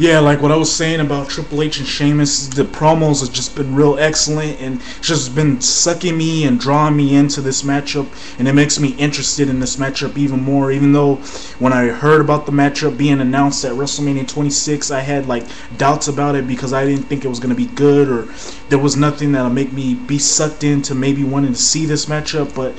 Yeah, like what I was saying about Triple H and Sheamus, the promos have just been real excellent and just been sucking me and drawing me into this matchup, and it makes me interested in this matchup even more. Even though when I heard about the matchup being announced at WrestleMania 26, I had like doubts about it because I didn't think it was going to be good, or there was nothing that'll make me be sucked into maybe wanting to see this matchup. But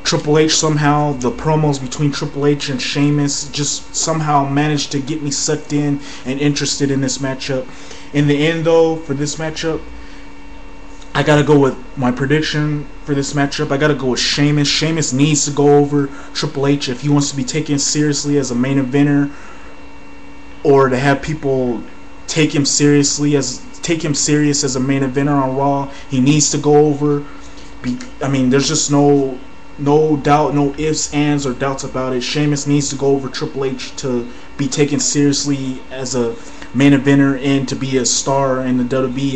Triple H somehow, the promos between Triple H and Sheamus just somehow managed to get me sucked in and interested in this matchup. In the end, though, for this matchup, I gotta go with my prediction for this matchup. I gotta go with Sheamus. Sheamus needs to go over Triple H if he wants to be taken seriously as a main eventer, or to have people take him serious as a main eventer on Raw. He needs to go over. There's just no doubt, no ifs, ands, or doubts about it. Sheamus needs to go over Triple H to be taken seriously as a main eventer and to be a star in the WWE.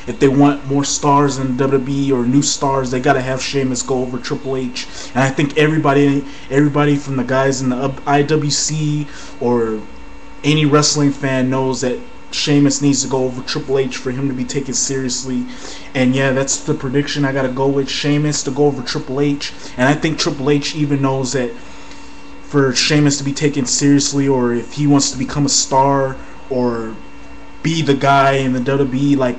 If they want more stars in the WWE or new stars, they gotta have Sheamus go over Triple H. And I think everybody from the guys in the IWC or any wrestling fan knows that Sheamus needs to go over Triple H for him to be taken seriously. And yeah, that's the prediction. I gotta go with Sheamus to go over Triple H. And I think Triple H even knows that for Sheamus to be taken seriously, or if he wants to become a star or be the guy in the WWE like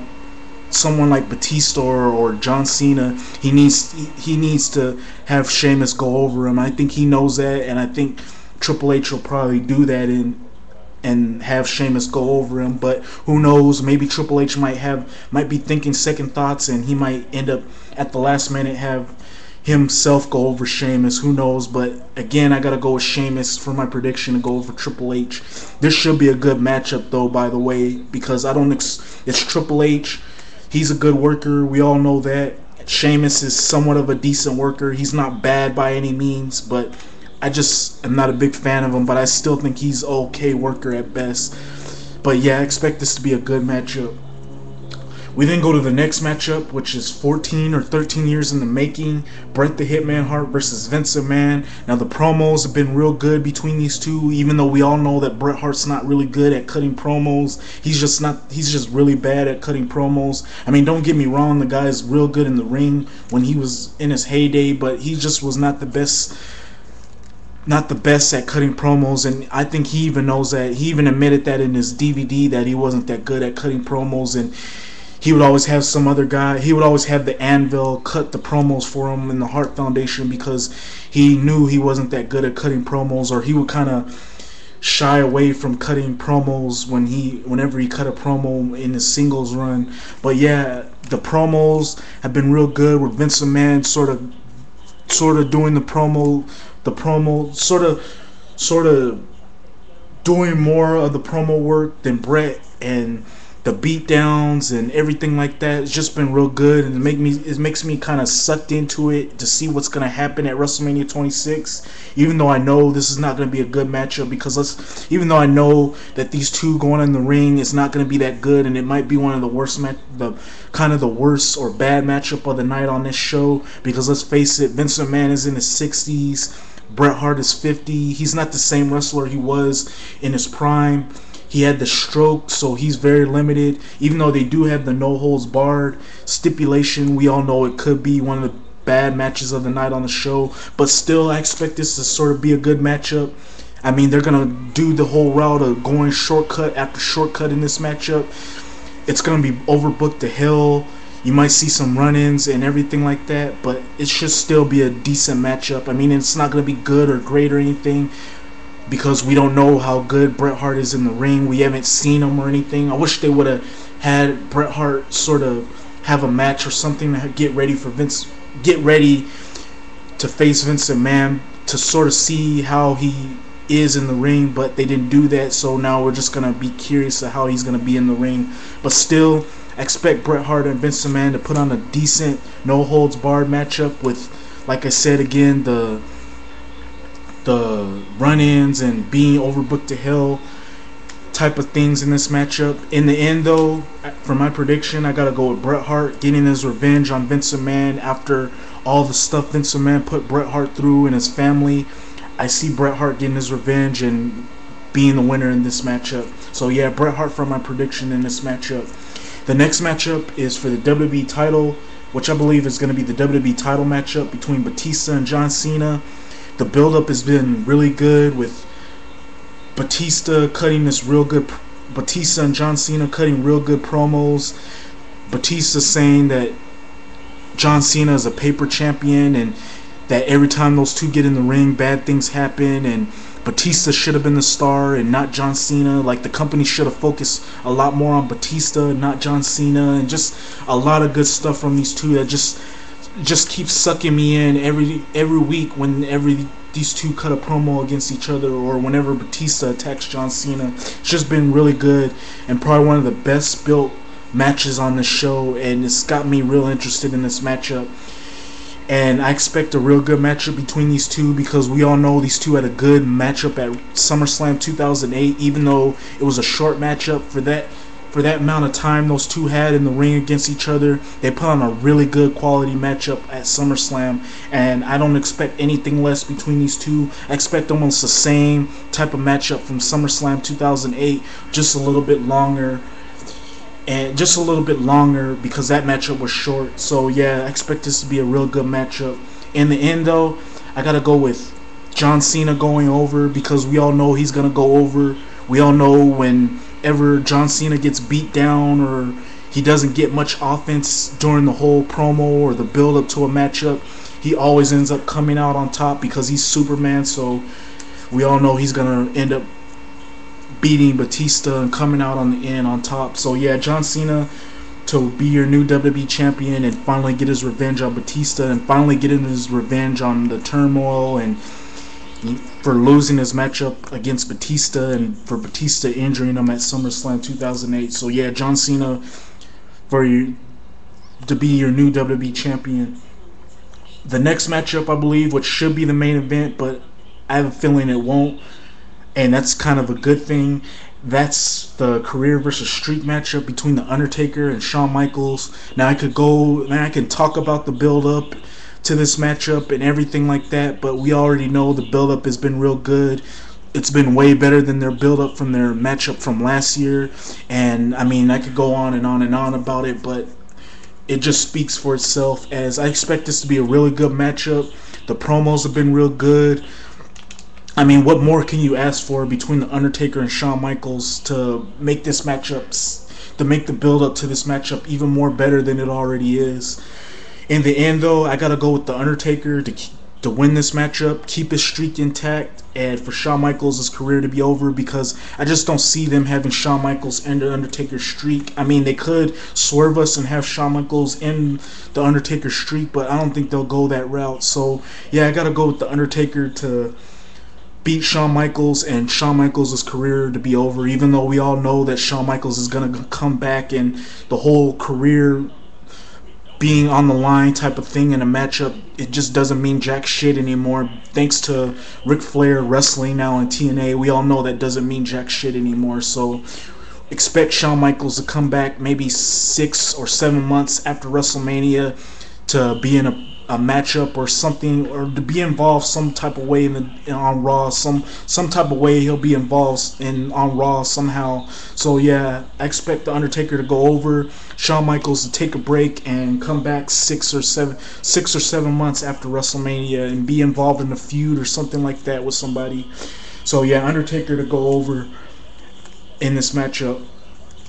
someone like Batista or John Cena, he needs to have Sheamus go over him. I think he knows that, and I think Triple H will probably do that and have Sheamus go over him. But who knows, maybe Triple H might be thinking second thoughts, and he might end up at the last minute have himself go over Sheamus. Who knows? But again, I gotta go with Sheamus for my prediction to go over Triple H. This should be a good matchup though, by the way, because it's Triple H. He's a good worker, we all know that. Sheamus is somewhat of a decent worker. He's not bad by any means, but I just am not a big fan of him, but I still think he's okay worker at best. But yeah, I expect this to be a good matchup. We then go to the next matchup, which is 14 or 13 years in the making. Bret the Hitman Hart versus Vince McMahon. Now the promos have been real good between these two, even though we all know that Bret Hart's not really good at cutting promos. He's just really bad at cutting promos. I mean, don't get me wrong, the guy's real good in the ring when he was in his heyday, but he just was not the best at cutting promos, and I think he even knows that. He even admitted that in his DVD that he wasn't that good at cutting promos, and he would always have some other guy. He would always have the Anvil cut the promos for him in the Hart Foundation because he knew he wasn't that good at cutting promos, or he would kind of shy away from cutting promos whenever he cut a promo in his singles run. But yeah, the promos have been real good with Vince McMahon sort of doing the promo sort of doing more of the promo work than Bret, and the beatdowns and everything like that. It's just been real good, and it makes me kind of sucked into it to see what's going to happen at WrestleMania 26, even though I know this is not going to be a good matchup, because even though I know that these two going in the ring is not going to be that good, and it might be one of the worst the worst or bad matchup of the night on this show, because let's face it, Vince McMahon is in his 60s, Bret Hart is 50. He's not the same wrestler he was in his prime. He had the stroke, so he's very limited. Even though they do have the no holds barred stipulation, we all know it could be one of the bad matches of the night on the show. But still, I expect this to sort of be a good matchup. I mean, they're going to do the whole route of going shortcut after shortcut in this matchup. It's going to be overbooked to hell. You might see some run-ins and everything like that, but it should still be a decent matchup. I mean, it's not going to be good or great or anything, because we don't know how good Bret Hart is in the ring. We haven't seen him or anything. I wish they would have had Bret Hart sort of have a match or something to get ready to face Vince McMahon, to sort of see how he is in the ring, but they didn't do that, so now we're just going to be curious of how he's going to be in the ring. But still, I expect Bret Hart and Vince McMahon to put on a decent no-holds-barred matchup with, like I said again, the run-ins and being overbooked to hell type of things in this matchup. In the end, though, for my prediction, I gotta go with Bret Hart getting his revenge on Vince McMahon after all the stuff Vince McMahon put Bret Hart through and his family. I see Bret Hart getting his revenge and being the winner in this matchup. So yeah, Bret Hart for my prediction in this matchup. The next matchup is for the WWE title, which I believe is going to be the WWE title matchup between Batista and John Cena. The build-up has been really good with Batista and John Cena cutting real good promos. Batista saying that John Cena is a paper champion and that every time those two get in the ring, bad things happen, and Batista should have been the star and not John Cena. Like, the company should have focused a lot more on Batista, not John Cena, and just a lot of good stuff from these two that just keeps sucking me in every week whenever these two cut a promo against each other, or whenever Batista attacks John Cena. It's just been really good and probably one of the best built matches on the show, and it's got me real interested in this matchup. And I expect a real good matchup between these two, because we all know these two had a good matchup at SummerSlam 2008, even though it was a short matchup. For that amount of time those two had in the ring against each other, they put on a really good quality matchup at SummerSlam, and I don't expect anything less between these two. I expect almost the same type of matchup from SummerSlam 2008, just a little bit longer. And just a little bit longer because that matchup was short. So yeah, I expect this to be a real good matchup. In the end though, I gotta go with John Cena going over, because we all know he's gonna go over. We all know whenever John Cena gets beat down or he doesn't get much offense during the whole promo or the build up to a matchup, he always ends up coming out on top because he's Superman. So we all know he's gonna end up beating Batista and coming out on the end on top. So yeah, John Cena to be your new WWE champion and finally get his revenge on Batista, and finally getting his revenge on the turmoil and for losing his matchup against Batista, and for Batista injuring him at SummerSlam 2008. So yeah, John Cena to be your new WWE champion. The next matchup, I believe, which should be the main event, but I have a feeling it won't, and that's kind of a good thing. That's the career versus streak matchup between The Undertaker and Shawn Michaels. Now I can talk about the build up to this matchup and everything like that, but we already know the build up has been real good. It's been way better than their build up from their matchup from last year, and I mean, I could go on and on and on about it, but it just speaks for itself, as I expect this to be a really good matchup. The promos have been real good. I mean, what more can you ask for between The Undertaker and Shawn Michaels to make this matchup, to make the build up to this matchup even more better than it already is? In the end though, I gotta go with The Undertaker to win this matchup, keep his streak intact, and for Shawn Michaels' career to be over, because I just don't see them having Shawn Michaels end the Undertaker's streak. I mean, they could swerve us and have Shawn Michaels end the Undertaker streak, but I don't think they'll go that route. So yeah, I gotta go with The Undertaker to beat Shawn Michaels and Shawn Michaels' career to be over, even though we all know that Shawn Michaels is going to come back and the whole career being on the line type of thing in a matchup, it just doesn't mean jack shit anymore. Thanks to Ric Flair wrestling now in TNA, we all know that doesn't mean jack shit anymore. So expect Shawn Michaels to come back maybe 6 or 7 months after WrestleMania to be in a matchup or something, or to be involved some type of way on Raw. Some type of way he'll be involved on Raw somehow. So yeah, I expect The Undertaker to go over, Shawn Michaels to take a break and come back 6 or 7 months after WrestleMania and be involved in a feud or something like that with somebody. So yeah, Undertaker to go over in this matchup.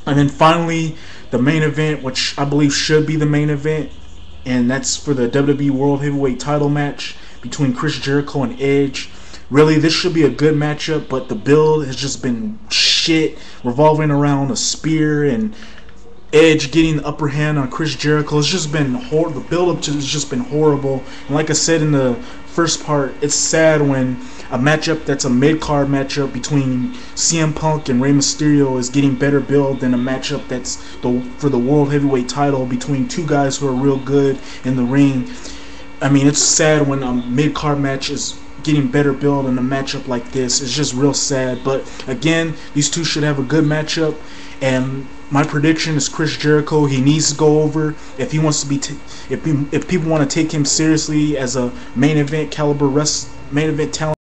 And then finally, the main event, which I believe should be the main event, and that's for the WWE World Heavyweight title match between Chris Jericho and Edge. Really, this should be a good matchup, but the build has just been shit, revolving around a spear and Edge getting the upper hand on Chris Jericho. It's just been horrible. The build-up has just been horrible. And like I said in the first part, it's sad when a matchup that's a mid-card matchup between CM Punk and Rey Mysterio is getting better build than a matchup that's for the World Heavyweight title between two guys who are real good in the ring. I mean, it's sad when a mid-card match is getting better build in a matchup like this. It's just real sad. But again, these two should have a good matchup, and my prediction is Chris Jericho. He needs to go over if he wants to be if people want to take him seriously as a main event talent